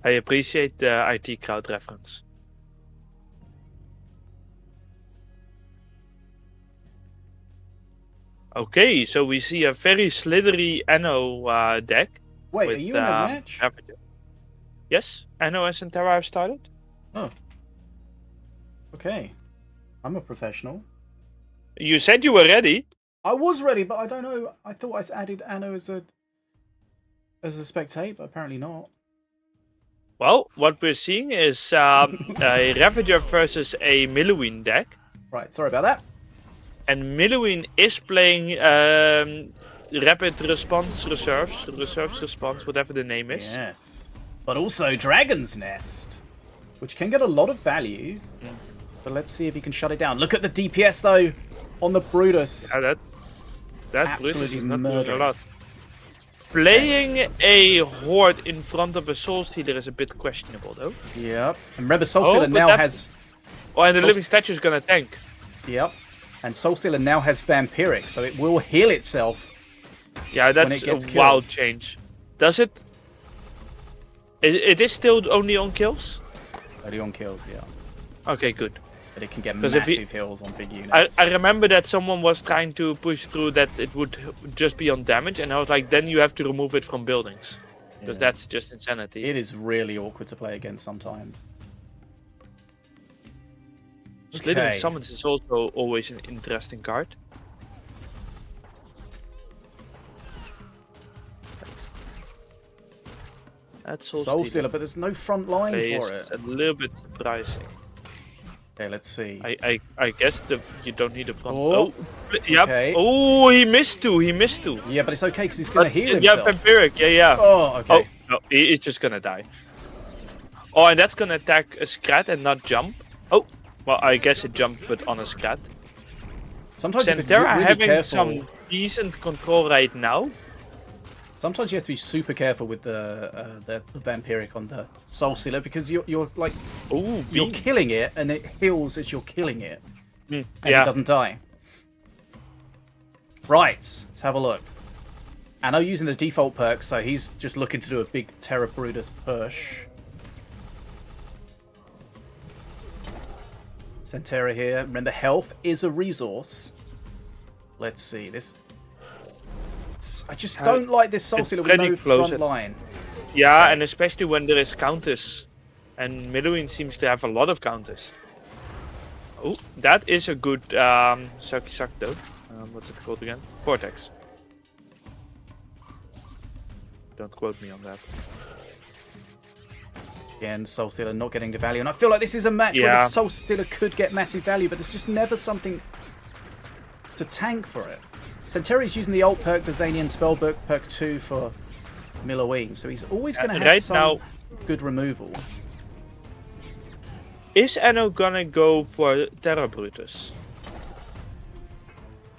I appreciate the IT crowd reference. Okay, so we see a very slithery ANNO deck. Wait, with, are you in a match? Yes, ANNO and SENTERA have started. Oh. Okay. I'm a professional. You said you were ready. I was ready, but I don't know. I thought I added ANNO as a spectate, but apparently not. Well, what we're seeing is a Ravager versus a Milloween deck. Right, sorry about that. And Milloween is playing Rapid Response Reserves Response, whatever the name is. Yes. But also Dragon's Nest, which can get a lot of value. Mm. But let's see if he can shut it down. Look at the DPS, though, on the Brutus. Yeah, that Absolutely Brutus is not doing a murdering. lot. Playing a Horde in front of a Soul Stealer is a bit questionable, though. Yep. And remember, Soul Stealer now has... Oh, and the Living Statue is going to tank. Yep. And Soul Stealer now has Vampiric, so it will heal itself. Yeah, that's a wild change. Does it? It is still only on kills? Only on kills, yeah. Okay, good. But it can get massive heals on big units. I remember that someone was trying to push through that it would just be on damage, and I was like, then you have to remove it from buildings. Because that's just insanity. It is really awkward to play against sometimes. Slithering Summons is also always an interesting card. That's Soul Stealer, but there's no front line for it. A little bit surprising. Okay, let's see. I guess you don't need a front. Oh, yep. Okay. Oh, he missed two. He missed two. Yeah, but it's okay because he's gonna heal himself. Yeah, Vampiric. Yeah. Oh, okay. Oh no, he's just gonna die. Oh, and that's gonna attack a Scrat and not jump. Oh, well, I guess it jumped, but on a Scrat. Sometimes SENTERA really having careful. some decent control right now. Sometimes you have to be super careful with the Vampiric on the Soul Stealer because you're like you're killing it and it heals as you're killing it, and it doesn't die. Right, let's have a look. ANNO using the default perk, so he's just looking to do a big Terra Brutus push. SENTERA here. Remember, health is a resource. Let's see this. I just don't like this Soul Stealer with no front line. Yeah, and especially when there is counters. And Milloween seems to have a lot of counters. Oh, that is a good sucky suck though. What's it called again? Vortex. Don't quote me on that. Again, Soul Stealer not getting the value. And I feel like this is a match where the Soul Stealer could get massive value, but there's just never something to tank for it. SENTERA is using the alt perk, the Zanian Spellbook perk 2 for Milloween, so he's always going to have some good removal. Is ANNO gonna go for Terra Brutus?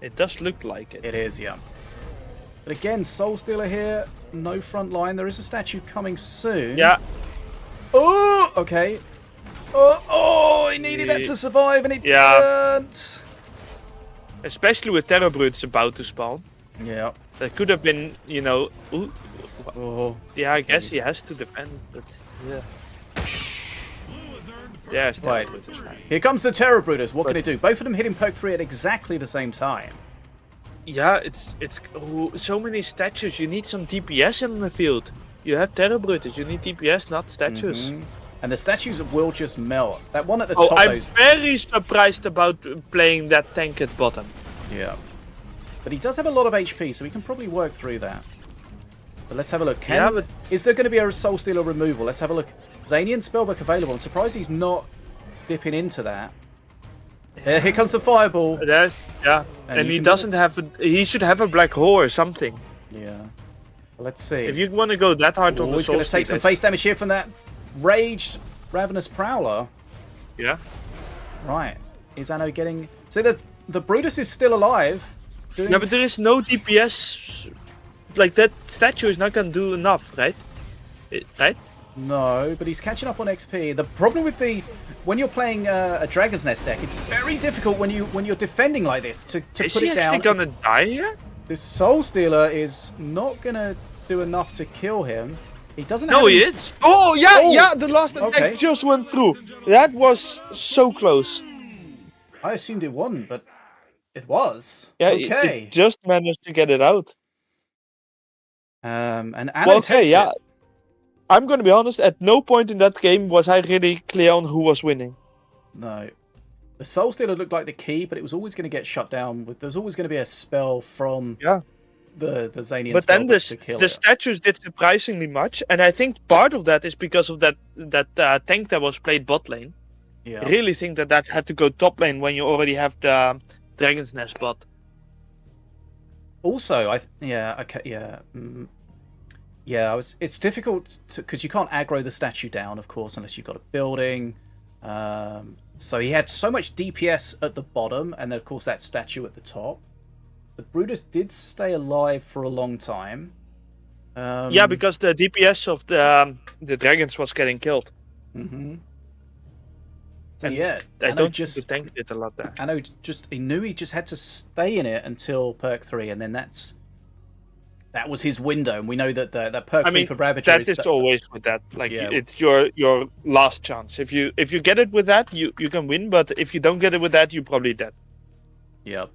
It does look like it. It is, yeah. But again, Soul Stealer here, no front line. There is a statue coming soon. Yeah. Oh, okay. Oh, he needed that to survive, and it didn't. Especially with Terra Brutus about to spawn. Yeah. That could have been, you know... Yeah, I guess he has to defend, but yeah. Yeah, it's Terra Brutus. Here comes the Terra Brutus. What can it do? Both of them hitting perk 3 at exactly the same time. Yeah, it's so many statues. You need some DPS in the field. You have Terra Brutus. You need DPS, not statues. And the statues will just melt. That one at the top. I'm very surprised about playing that tank at bottom. Yeah. But he does have a lot of HP, so we can probably work through that. But let's have a look. Is there going to be a Soul Stealer removal? Let's have a look. Zanian Spellbook available. I'm surprised he's not dipping into that. Here comes the Fireball. And he doesn't have... He should have a Black Hole or something. Yeah. Let's see. If you want to go that hard on the he's going to take some face damage here from that Raged Ravenous Prowler. Yeah. Right. Is ANNO getting... So the Brutus is still alive. Yeah, but there is no DPS. Like, that statue is not going to do enough, right? Right? No, but he's catching up on XP. The problem with when you're playing a Dragon's Nest deck, it's very difficult when you're defending like this to put it down. Is he actually gonna die here? This Soul Stealer is not going to do enough to kill him. He doesn't No, have he any... is. Oh, yeah, Oh, yeah, the last attack okay. just went through. That was so close. I assumed it wasn't, but it was. Yeah, okay. it just managed to get it out. And ANNO takes yeah. it. I'm going to be honest, at no point in that game was I really clear on who was winning. No. The Soul Stealer looked like the key, but it was always going to get shut down. There was always going to be a spell from the Zanian but then to kill the it. statues did surprisingly much, and I think part of that is because of that tank that was played bot lane. Yeah. I really think that had to go top lane when you already have the Dragon's Nest bot. Also, it's difficult because you can't aggro the statue down, of course, unless you've got a building. So he had so much DPS at the bottom, and then of course that statue at the top. The Brutus did stay alive for a long time. Yeah, because the DPS of the dragons was getting killed. Mm-hmm. So and yeah, I don't think the tank did a lot there. ANNO he knew he just had to stay in it until perk 3, and then that was his window. And we know that that perk 3 for Ravager is always with that. Like it's your last chance. If you get it with that, you can win. But if you don't get it with that, you're probably dead. Yeah.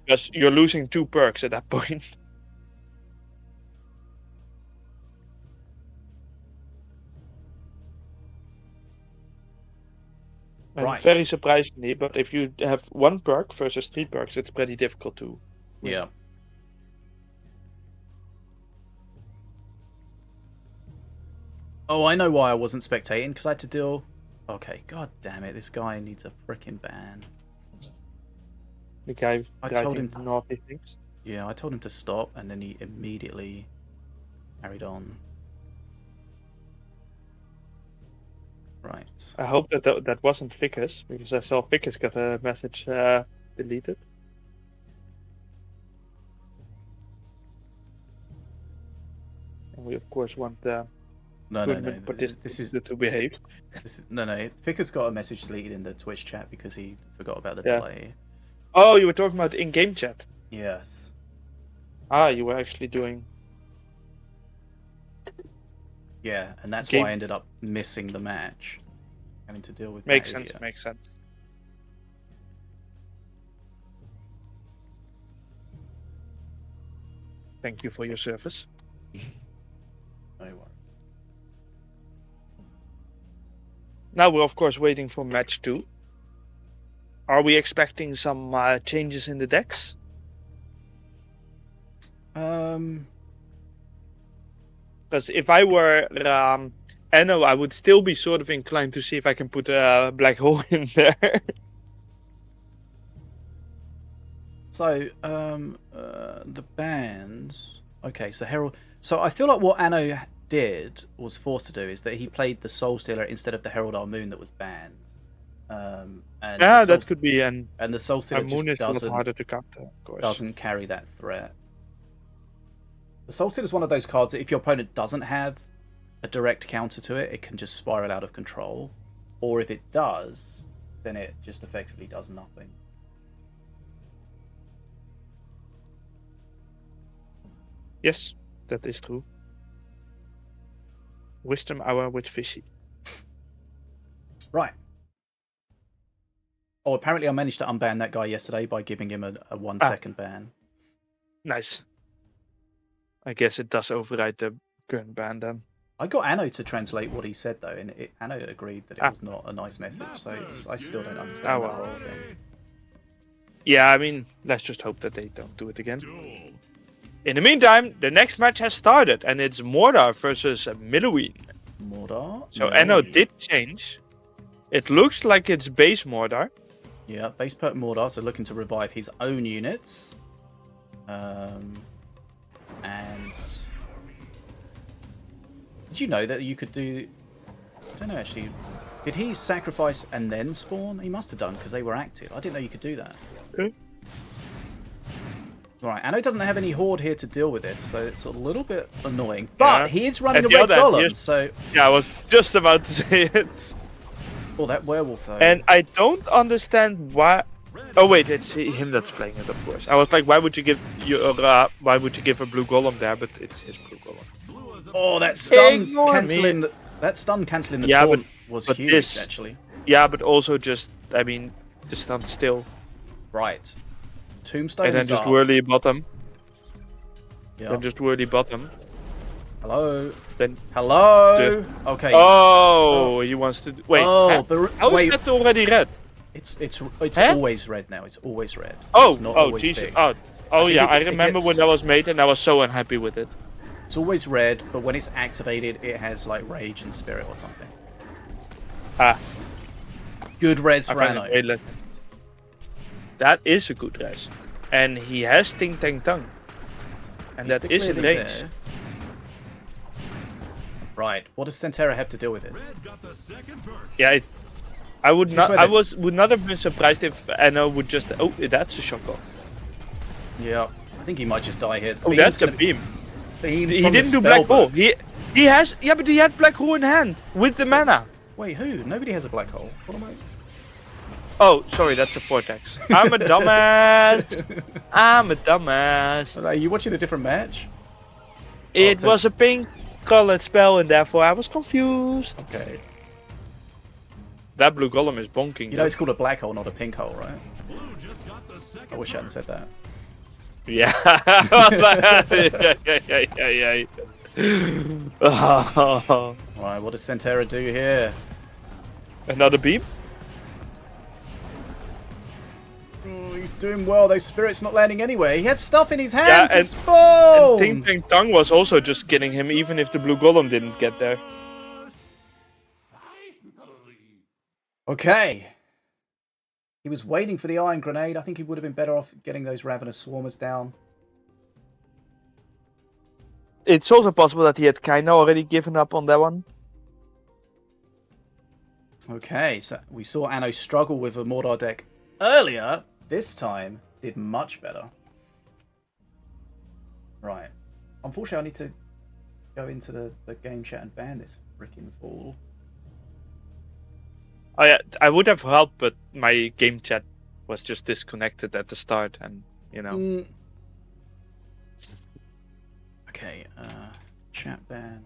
Because you're losing 2 perks at that point. And very surprisingly, but if you have 1 perk versus 3 perks, it's pretty difficult to win. Yeah. Oh, I know why I wasn't spectating, because I had to deal... Okay, god damn it, this guy needs a freaking ban. The guy I told him naughty things. Yeah, I told him to stop, and then he immediately carried on. Right. I hope that wasn't Ficus, because I saw Ficus get a message deleted. And we of course want the this is to behave. Ficus got a message deleted in the Twitch chat because he forgot about the delay. Oh, you were talking about in-game chat? Yes. Ah, you were actually doing... Yeah, and that's why I ended up missing the match. Having to deal with makes that sense, makes sense. Thank you for your service. No worries. Now we're of course waiting for match 2. Are we expecting some changes in the decks? Because if I were ANNO, I would still be sort of inclined to see if I can put a black hole in there. So, the bands... Okay, so Herald... So I feel like what ANNO was forced to do, is that he played the Soul Stealer instead of the Herald Moon that was banned. And that could be. And the Soul Stealer just doesn't, harder to counter, of course. Doesn't carry that threat. The Soul Stealer is one of those cards that if your opponent doesn't have a direct counter to it, it can just spiral out of control. Or if it does, then it just effectively does nothing. Yes, that is true. Wisdom hour with Fishy. Right. Oh, apparently I managed to unban that guy yesterday by giving him a 1 second ban. Nice. I guess it does override the current ban then. I got ANNO to translate what he said though, and ANNO agreed that it was not a nice message, so I still don't understand that whole thing. Yeah, I mean, let's just hope that they don't do it again. In the meantime, the next match has started, and it's Mordar versus Miluin. Mordar? So ANNO did change. It looks like it's base Mordar. Yeah, base perk Mordar, so looking to revive his own units. And did you know that you could do... I don't know actually. Did he sacrifice and then spawn? He must have done, because they were active. I didn't know you could do that. Okay. Right, ANNO doesn't have any horde here to deal with this, so it's a little bit annoying. But he is running a red golem, so... Yeah, I was just about to say it. Oh, that werewolf though. And I don't understand why... Oh wait, it's him that's playing it, of course. I was like, why would you give a blue golem there? But it's his blue golem. Oh, that stun Ignore cancelling. me. That stun cancelling the Yeah, taunt was but huge, this- actually. Yeah, but also just, I mean, to stand still Right. Tombstone and then is just up. whirly bottom. Yeah. Then just whirly bottom. Hello. Then Hello. Okay. oh, he wants to. Wait, Oh, but how is wait. that already red? It's Huh? always red now. It's always red. Oh, It's not oh, always Jesus. big. Oh, think yeah, I it remember when gets- that was made and I was so unhappy with it. It's always red, but when it's activated, it has like rage and spirit or something. Ah, Good res I for find it Anno. very lit. That is a good res. And he has Ting Tang Tung. And Needs that to is clear in these range. air. Right. What does SENTERA have to deal with this? Yeah, I would This is not. where I they- would not have been surprised if Anno would just. Oh, that's a shock off. Yeah. I think he might just die here. Oh, Beam's that's a gonna- beam. Beam He from the didn't do black spellbook. hole. He has. Yeah, but he had black hole in hand with the mana. Wait, who? Nobody has a black hole. What am I? Oh, sorry, that's a vortex. I'm a dumbass. I'm a dumbass. Are you watching a different match? It so- was a pink colored spell, and therefore I was confused. Okay. That blue golem is bonking. You know it's called a black hole, not a pink hole, right? I wish I hadn't said that. Yeah. yeah. Oh, Right, what does SENTERA do here? another beam? Oh, he's doing well. Those spirits not landing anyway. He had stuff in his Yeah, hands. and- to spawn. Ting Tang Tung was also just killing him, even if the blue golem didn't get there. Okay. He was waiting for the iron grenade. I think he would have been better off getting those ravenous swarmers down. It's also possible that he had kinda already given up on that one. Okay, so we saw Anno struggle with a Mordor deck earlier. This time, did much better. Right. Unfortunately, I need to go into the game chat and ban this freaking fool. Oh yeah, I would have helped, but my game chat was just disconnected at the start, and you know. Okay, chat ban.